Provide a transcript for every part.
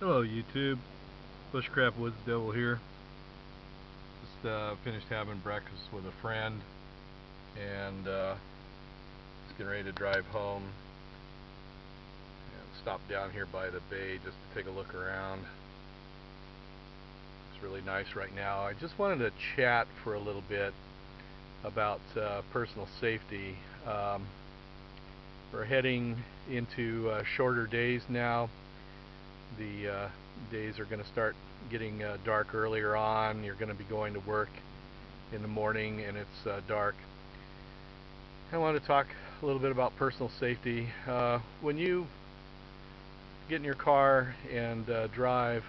Hello YouTube, Bushcraft Woods Devil here. Just finished having breakfast with a friend and just getting ready to drive home and stop down here by the bay just to take a look around. It's really nice right now. I just wanted to chat for a little bit about personal safety. We're heading into shorter days now. The days are going to start getting dark earlier on. You're going to be going to work in the morning and it's dark. I want to talk a little bit about personal safety. When you get in your car and drive,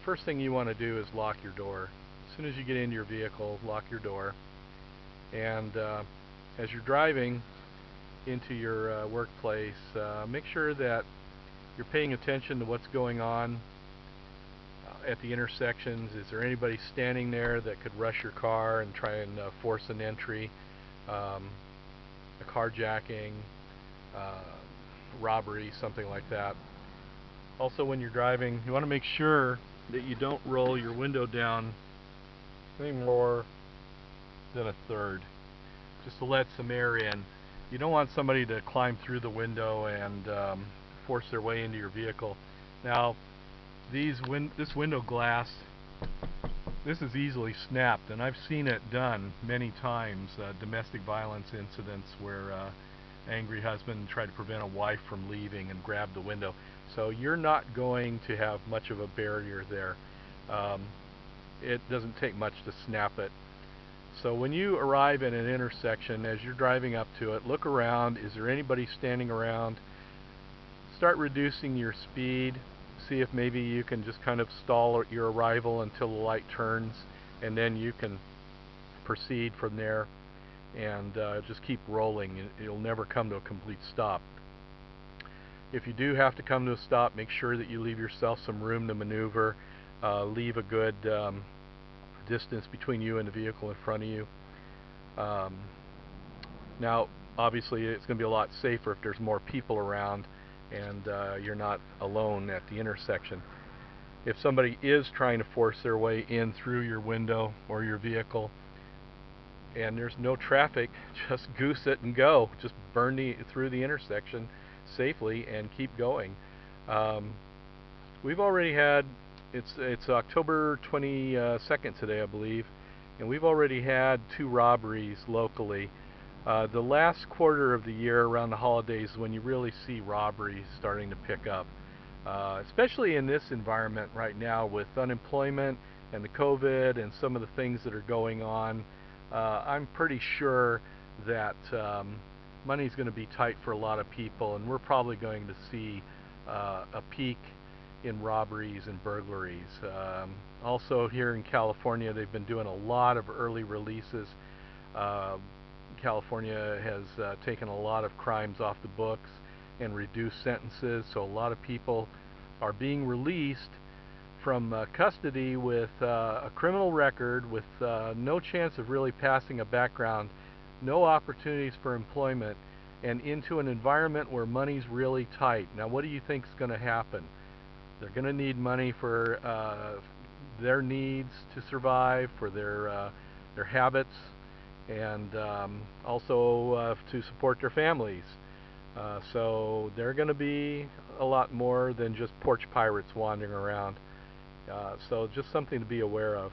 first thing you want to do is lock your door. As soon as you get into your vehicle, lock your door. And as you're driving into your workplace, make sure that you're paying attention to what's going on at the intersections. Is there anybody standing there that could rush your car and try and force an entry, a carjacking, robbery, something like that. Also, when you're driving, you want to make sure that you don't roll your window down any more than a third, just to let some air in. You don't want somebody to climb through the window and force their way into your vehicle. Now, this window glass, this is easily snapped, and I've seen it done many times. Domestic violence incidents where angry husband tried to prevent a wife from leaving and grabbed the window. So you're not going to have much of a barrier there. It doesn't take much to snap it. So when you arrive at an intersection, as you're driving up to it, look around. Is there anybody standing around? Start reducing your speed. See if maybe you can just kind of stall your arrival until the light turns, and then you can proceed from there and just keep rolling. It'll never come to a complete stop. If you do have to come to a stop, make sure that you leave yourself some room to maneuver. Leave a good distance between you and the vehicle in front of you. Now, obviously, it's going to be a lot safer if there's more people around and you're not alone at the intersection. If somebody is trying to force their way in through your window or your vehicle and there's no traffic, just goose it and go. Just burn through the intersection safely and keep going. We've already had, it's October 22nd today, I believe, and we've already had 2 robberies locally. The last quarter of the year around the holidays is when you really see robberies starting to pick up, especially in this environment right now with unemployment and the COVID and some of the things that are going on. I'm pretty sure that money's going to be tight for a lot of people, and we're probably going to see a peak in robberies and burglaries. Also here in California, they've been doing a lot of early releases. California has taken a lot of crimes off the books and reduced sentences, so a lot of people are being released from custody with a criminal record, with no chance of really passing a background, no opportunities for employment, and into an environment where money's really tight. Now, what do you think is going to happen? They're going to need money for their needs to survive, for their habits, and also to support their families. So they're going to be a lot more than just porch pirates wandering around. So just something to be aware of.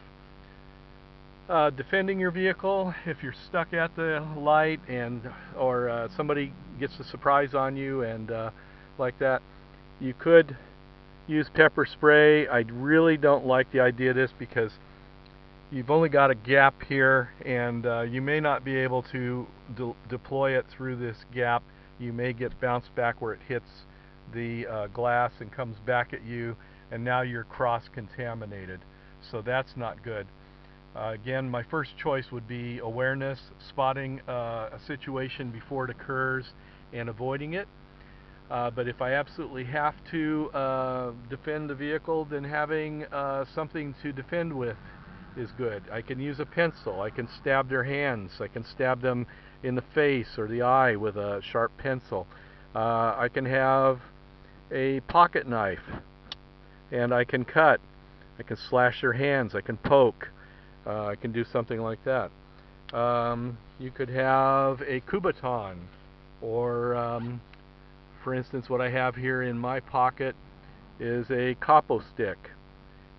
Defending your vehicle, if you're stuck at the light and or somebody gets a surprise on you and like that, you could use pepper spray. I really don't like the idea of this because you've only got a gap here, and you may not be able to deploy it through this gap. You may get bounced back where it hits the glass and comes back at you, and now you're cross-contaminated. So that's not good. Again, my first choice would be awareness, spotting a situation before it occurs and avoiding it. But if I absolutely have to defend the vehicle, then having something to defend with is good. I can use a pencil. I can stab their hands. I can stab them in the face or the eye with a sharp pencil. I can have a pocket knife. and I can cut. I can slash their hands. I can poke. I can do something like that. You could have a Kubaton, or for instance, what I have here in my pocket is a capo stick,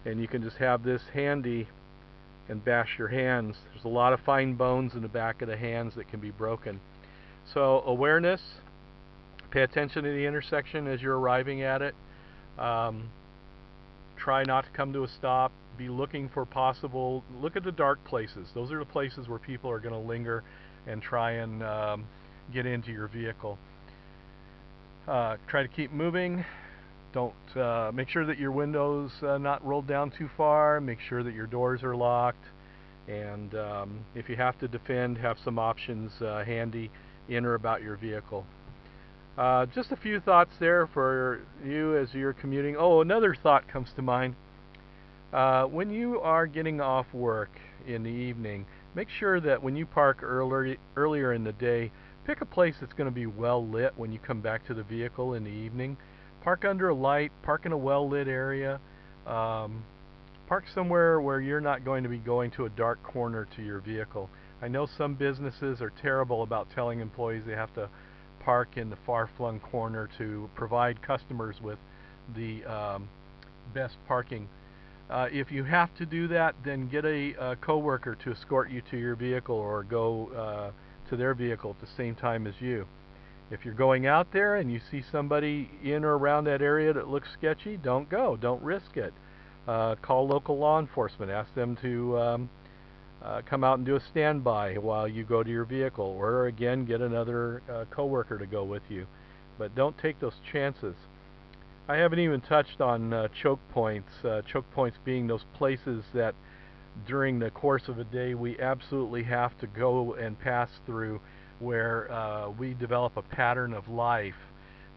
and you can just have this handy and bash your hands. There's a lot of fine bones in the back of the hands that can be broken. So awareness, pay attention to the intersection as you're arriving at it. Try not to come to a stop. Be looking for look at the dark places. Those are the places where people are going to linger and try and get into your vehicle. Try to keep moving. Don't make sure that your windows not rolled down too far. Make sure that your doors are locked. And if you have to defend, have some options handy in or about your vehicle. Just a few thoughts there for you as you're commuting. Oh, another thought comes to mind. When you are getting off work in the evening, make sure that when you park earlier in the day, pick a place that's going to be well lit when you come back to the vehicle in the evening. Park under a light, park in a well lit area, park somewhere where you're not going to be going to a dark corner to your vehicle. I know some businesses are terrible about telling employees they have to park in the far-flung corner to provide customers with the best parking. If you have to do that, then get a coworker to escort you to your vehicle, or go to their vehicle at the same time as you. If you're going out there and you see somebody in or around that area that looks sketchy, don't go. Don't risk it. Call local law enforcement. Ask them to come out and do a standby while you go to your vehicle, or again, get another coworker to go with you. But don't take those chances. I haven't even touched on choke points. Choke points being those places that during the course of a day we absolutely have to go and pass through, where we develop a pattern of life,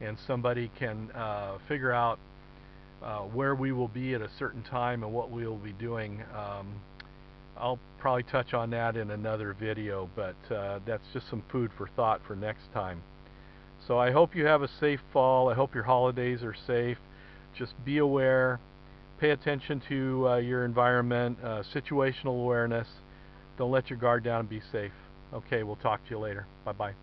and somebody can figure out where we will be at a certain time and what we will be doing. I'll probably touch on that in another video, but that's just some food for thought for next time. So I hope you have a safe fall. I hope your holidays are safe. Just be aware. Pay attention to your environment, situational awareness. Don't let your guard down, and be safe. Okay, we'll talk to you later. Bye-bye.